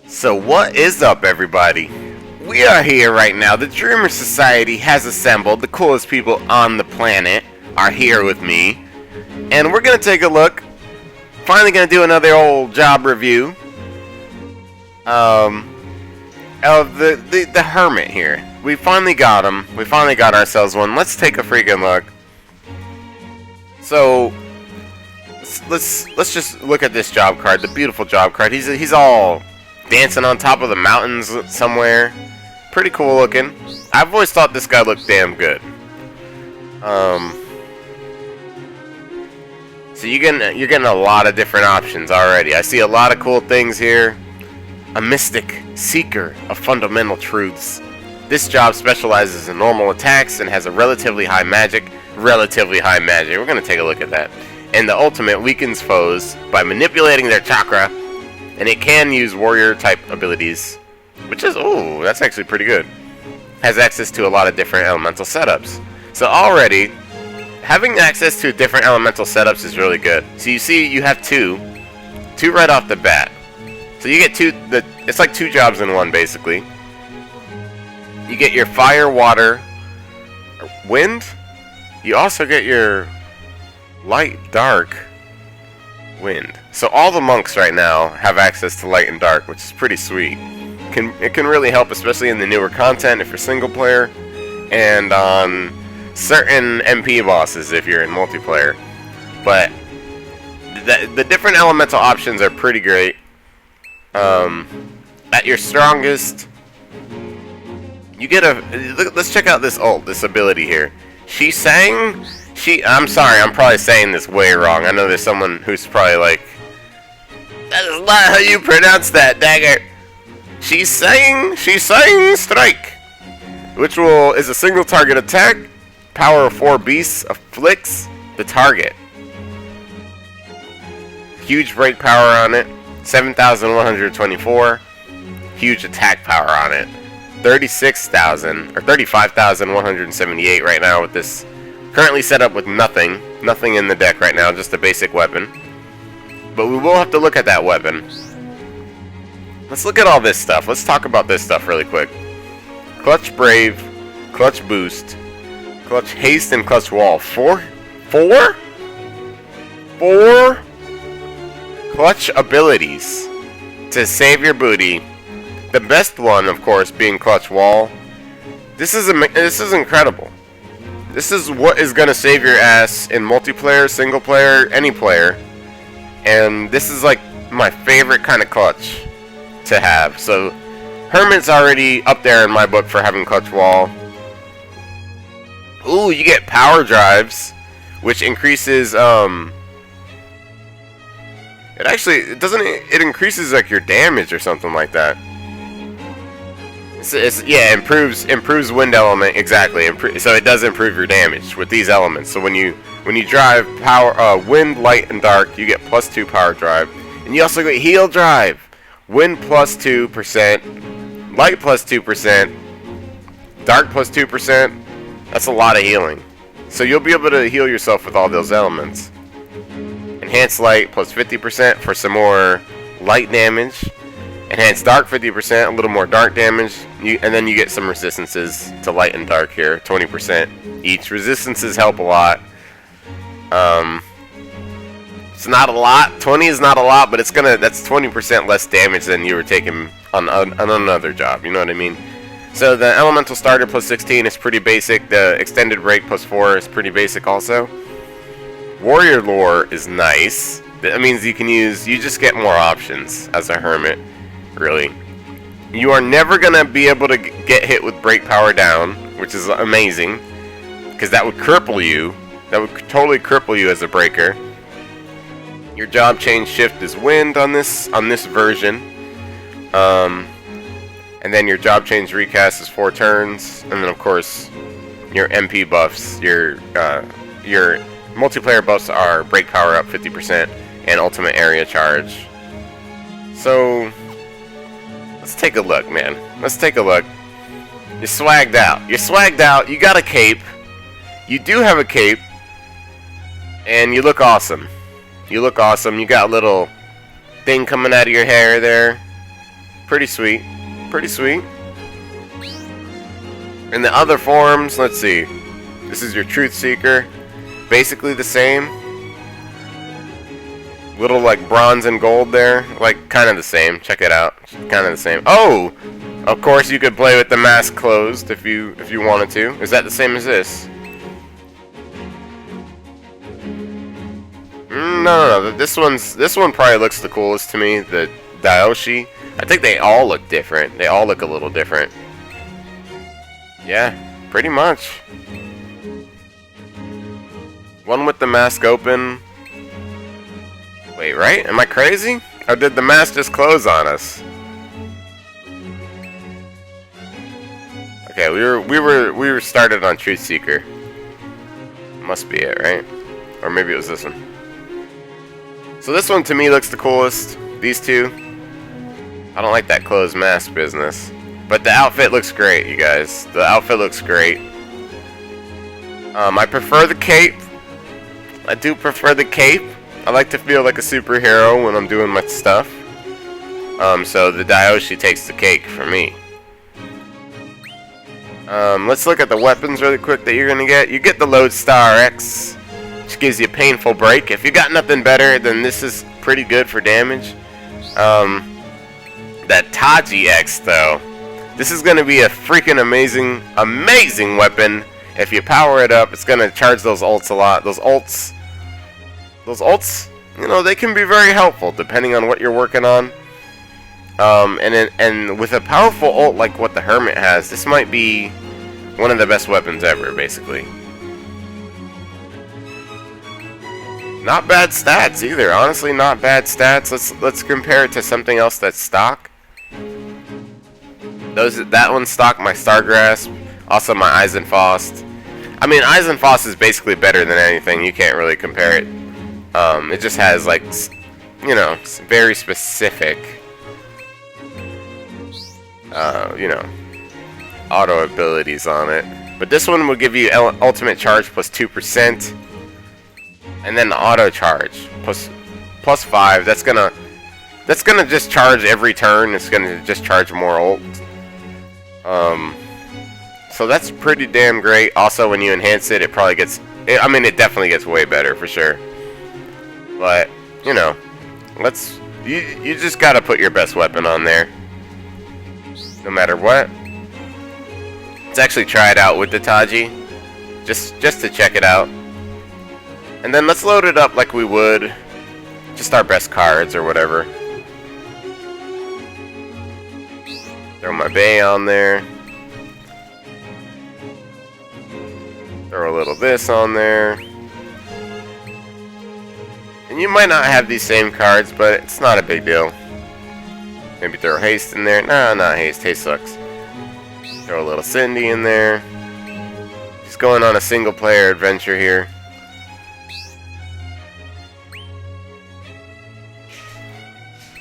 So what is up, everybody? We are here right now. The Dreamer Society has assembled. The coolest people on the planet are here with me. And we're going to take a look. Finally going to do another old job review. Of the Hermit here. We finally got him. We finally got ourselves one. Let's take a freaking look. So let's just look at this job card. The beautiful job card. He's all dancing on top of the mountains somewhere. Pretty cool looking. I've always thought this guy looked damn good. So you're getting a lot of different options already. I see a lot of cool things here. A mystic seeker of fundamental truths. This job specializes in normal attacks and has a relatively high magic. Relatively high magic. We're gonna take a look at that. And the ultimate weakens foes by manipulating their chakra. And it can use warrior type abilities, which is, ooh, that's actually pretty good. Has access to a lot of different elemental setups. So already, having access to different elemental setups is really good. So you see, you have two right off the bat. So you get it's like two jobs in one, basically. You get your fire, water, wind. You also get your light, dark, wind. So all the monks right now have access to light and dark, which is pretty sweet. It can really help, especially in the newer content if you're single player, and on certain MP bosses if you're in multiplayer. But the different elemental options are pretty great. At your strongest, you get let's check out this ult, this ability here. I'm sorry, I'm probably saying this way wrong. I know there's someone who's probably like, that is not how you pronounce that, dagger. She's saying strike, which is a single target attack. Power of 4 beasts afflicts the target. Huge break power on it, 7,124. Huge attack power on it, 36,000 or 35,178 right now with this. Currently set up with nothing in the deck right now, just a basic weapon. But we will have to look at that weapon. Let's look at all this stuff. Let's talk about this stuff really quick. Clutch Brave, Clutch Boost, Clutch Haste, and Clutch Wall. Four clutch abilities to save your booty. The best one, of course, being Clutch Wall. This is incredible. This is what is going to save your ass in multiplayer, single player, any player. And this is like my favorite kind of clutch to have. So Hermit's already up there in my book for having Clutch Wall. Ooh, you get power drives, which increases it increases like your damage or something like that. Improves wind element, exactly. So it does improve your damage with these elements. So when you drive power, wind, light, and dark, you get +2 power drive, and you also get heal drive. Wind +2%, light +2%, dark +2%. That's a lot of healing. So you'll be able to heal yourself with all those elements. Enhanced light +50% for some more light damage. Enhanced dark 50%, a little more dark damage, and then you get some resistances to light and dark here, 20% each. Resistances help a lot. It's not a lot. 20 is not a lot, but that's 20% less damage than you were taking on another job. You know what I mean? So the elemental starter +16 is pretty basic. The extended break +4 is pretty basic also. Warrior lore is nice. That means you just get more options as a hermit. Really, you are never gonna be able to get hit with break power down, which is amazing, because that would cripple you. That would totally cripple you as a breaker. Your job change shift is wind on this version, and then your job change recast is 4 turns, and then of course your MP buffs, your multiplayer buffs are break power up 50% and ultimate area charge. So let's take a look, man. Let's take a look. You're swagged out. You got a cape. You do have a cape. And you look awesome. You got a little thing coming out of your hair there. Pretty sweet. Pretty sweet. In the other forms, let's see. This is your Truth Seeker. Basically the same. Little like bronze and gold there. Like kind of the same. Check it out. Kind of the same. Oh! Of course you could play with the mask closed if you wanted to. Is that the same as this? No. This one probably looks the coolest to me. The Daoshi. I think they all look different. They all look a little different. Yeah, pretty much. One with the mask open. Wait, right? Am I crazy? Or did the mask just close on us? Okay, we were started on Truth Seeker. Must be it, right? Or maybe it was this one. So this one to me looks the coolest. These two. I don't like that closed mask business. But the outfit looks great, you guys. The outfit looks great. I prefer the cape. I do prefer the cape. I like to feel like a superhero when I'm doing my stuff. So the Daoshi takes the cake for me. Let's look at the weapons really quick that you're gonna get. You get the Lodestar X, which gives you a painful break. If you got nothing better, then this is pretty good for damage. That Taji X though. This is going to be a freaking amazing weapon. If you power it up, it's going to charge those ults a lot. Those ults, you know, they can be very helpful depending on what you're working on. And with a powerful ult like what the Hermit has, this might be one of the best weapons ever, basically. Not bad stats either. Honestly, not bad stats. Let's compare it to something else that's stock. That one's stock, my Stargrasp, also my Eisenfaust. I mean, Eisenfaust is basically better than anything. You can't really compare it. It just has like, you know, very specific, you know, auto abilities on it. But this one will give you ultimate charge plus 2%, and then the auto charge plus 5. That's gonna just charge every turn. It's gonna just charge more ult. So that's pretty damn great. Also, when you enhance it, it probably gets... I mean, it definitely gets way better, for sure. But, you know, you just gotta put your best weapon on there. No matter what. Let's actually try it out with the Taji. Just to check it out. And then let's load it up like we would. Just our best cards or whatever. Throw my Bay on there. Throw a little this on there. And you might not have these same cards, but it's not a big deal. Maybe throw Haste in there. Nah, not Haste. Haste sucks. Throw a little Cindy in there. Just going on a single player adventure here.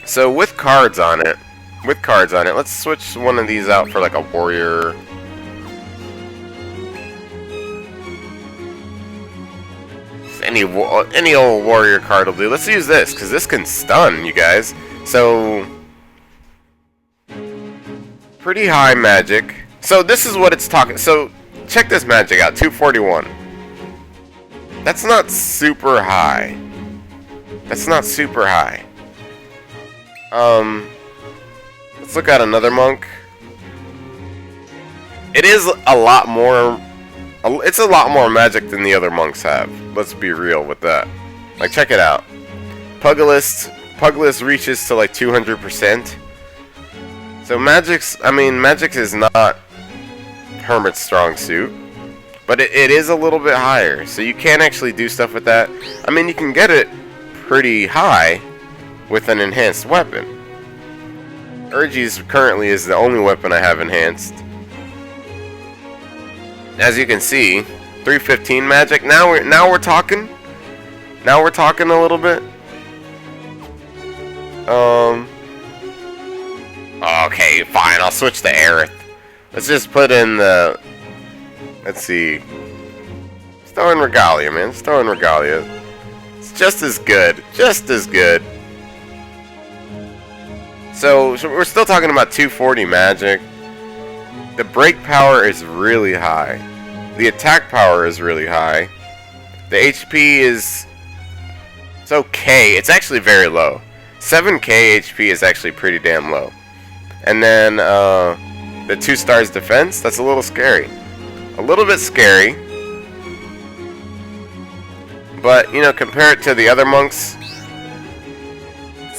So with cards on it, let's switch one of these out for like a warrior. Any old warrior card will do. Let's use this because this can stun, you guys. So pretty high magic. So this is what it's talking. So check this magic out. 241. That's not super high. That's not super high. Let's look at another monk. It is a lot more. It's a lot more magic than the other monks have. Let's be real with that. Like, check it out. Pugilist reaches to like 200%. So magic is not Hermit's strong suit, but it is a little bit higher. So you can actually do stuff with that. I mean, you can get it pretty high with an enhanced weapon. Urgi's currently is the only weapon I have enhanced. As you can see, 315 magic. Now we're talking. Now we're talking a little bit. Okay, fine. I'll switch to Aerith. Let's just put in the. Let's see. Just throw in Regalia, man. Just throw in Regalia. It's just as good. Just as good. So we're still talking about 240 magic. The break power is really high. The attack power is really high. The HP is... it's okay. It's actually very low. 7k HP is actually pretty damn low. And then the 2 stars defense, that's a little scary. A little bit scary. But, you know, compare it to the other monks,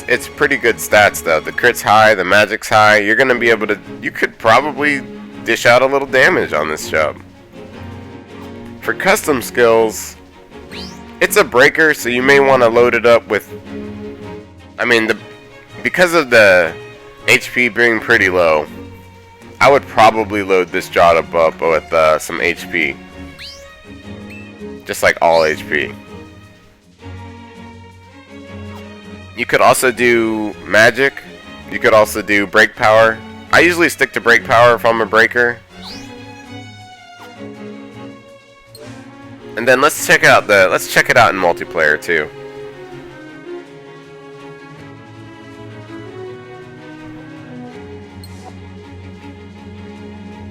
it's pretty good stats though. The crit's high, the magic's high. You're going to be able to... you could probably dish out a little damage on this job. For custom skills, it's a breaker, so you may want to load it up with... I mean, because of the HP being pretty low, I would probably load this job up with some HP. Just like all HP. You could also do magic. You could also do break power. I usually stick to break power if I'm a breaker. And then let's check it out in multiplayer too.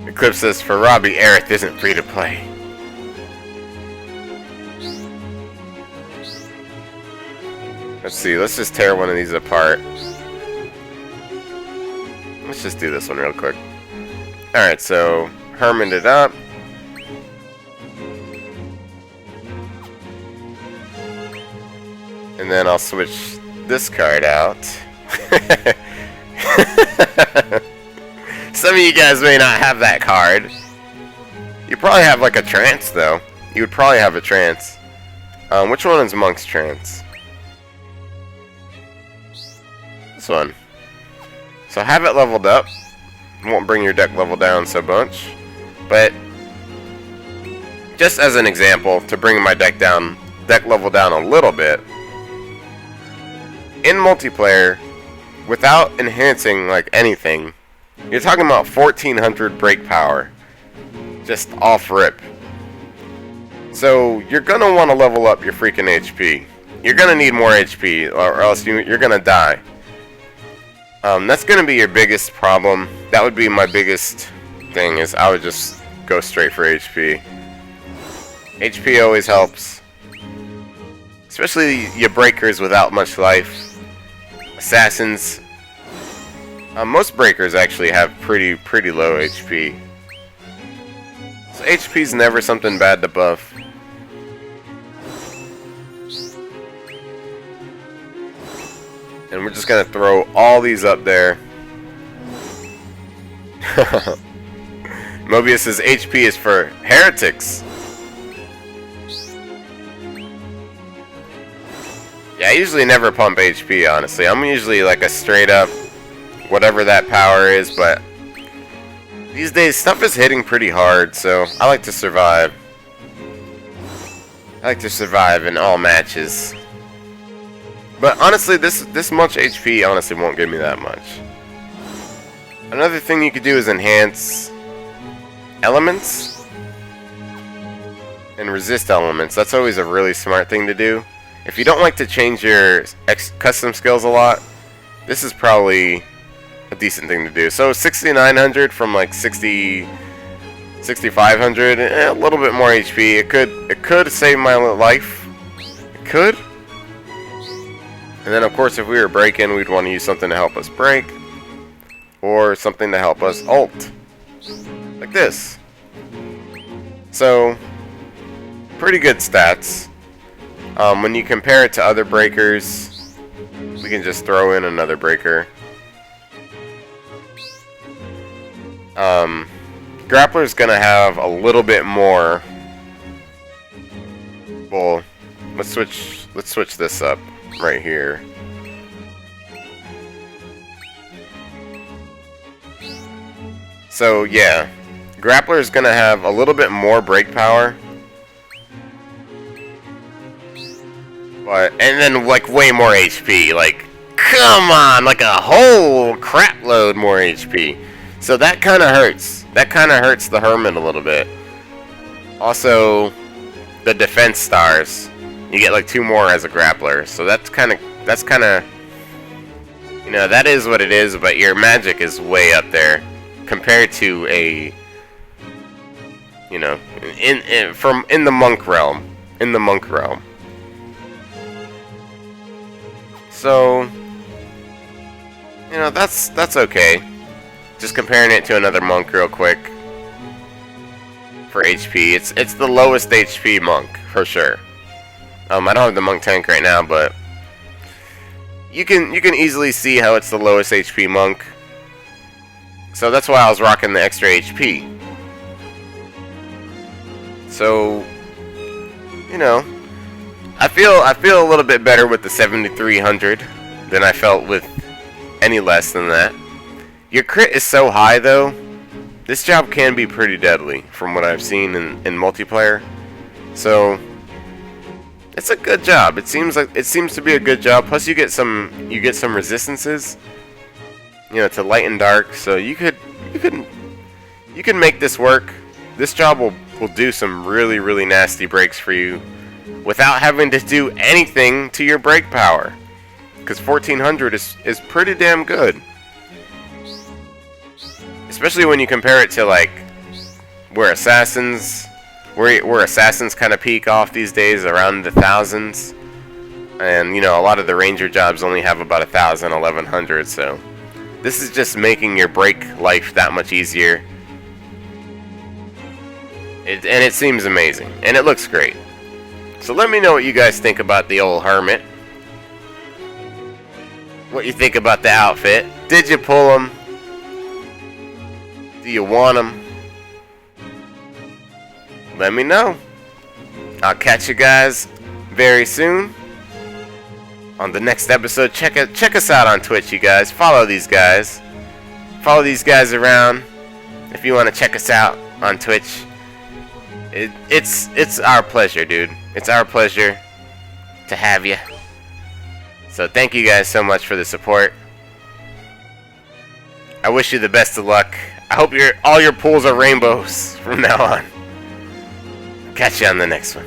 Eclipse says, for Robbie, Aerith isn't free to play. Let's see, let's just tear one of these apart. Let's just do this one real quick. Alright, so Hermit it up. And then I'll switch this card out. Some of you guys may not have that card. You probably have like a trance though. You would probably have a trance. Which one is Monk's trance? This one. So have it leveled up. Won't bring your deck level down so much. But just as an example, to bring my deck level down a little bit. In multiplayer, without enhancing like anything, you're talking about 1400 break power. Just off rip. So you're gonna want to level up your freaking HP. You're gonna need more HP, or else you're gonna die. That's gonna be your biggest problem. That would be my biggest thing, is I would just go straight for HP. HP always helps. Especially your breakers without much life. Assassins. Most breakers actually have pretty low HP. So HP is never something bad to buff. And we're just gonna throw all these up there. Mobius' HP is for heretics. Yeah, I usually never pump HP, honestly. I'm usually like a straight up whatever that power is, but these days stuff is hitting pretty hard, so I like to survive. I like to survive in all matches. But honestly, this much HP honestly won't give me that much. Another thing you could do is enhance elements and resist elements. That's always a really smart thing to do. If you don't like to change your custom skills a lot, this is probably a decent thing to do. So 6900 from like 6500, a little bit more HP. It could save my life. It could. And then of course if we were breaking, we'd want to use something to help us break, or something to help us ult, like this. So pretty good stats. When you compare it to other breakers, we can just throw in another breaker. Grappler's gonna have a little bit more. Well, let's switch this up right here. So yeah, Grappler is gonna have a little bit more break power, but and then like way more HP. Like, come on, like a whole crap load more HP. So that kind of hurts. That kind of hurts the Hermit a little bit. Also, the defense stars, you get like 2 more as a Grappler. So that's kind of You know, that is what it is, but your magic is way up there compared to a, you know, in the monk realm. In the monk realm. So, you know, that's okay. Just comparing it to another monk real quick. For HP, it's the lowest HP monk for sure. I don't have the monk tank right now, but you can easily see how it's the lowest HP monk. So that's why I was rocking the extra HP. So, you know, I feel a little bit better with the 7300 than I felt with any less than that. Your crit is so high though. This job can be pretty deadly from what I've seen in multiplayer. So it's a good job. It seems to be a good job. Plus you get some resistances, you know, to light and dark. So you can make this work. This job will do some really nasty breaks for you without having to do anything to your break power. Because 1400 is pretty damn good. Especially when you compare it to like where assassins kind of peak off these days around the thousands. And you know, a lot of the ranger jobs only have about 1,000, 1,100, so this is just making your break life that much easier. And it seems amazing, and it looks great. So let me know what you guys think about the old Hermit. What you think about the outfit. Did you pull him? Do you want him? Let me know. I'll catch you guys very soon on the next episode. Check us out on Twitch, you guys. Follow these guys. Follow these guys around if you want to check us out on Twitch. It's our pleasure, dude. It's our pleasure to have you. So thank you guys so much for the support. I wish you the best of luck. I hope all your pools are rainbows from now on. Catch you on the next one.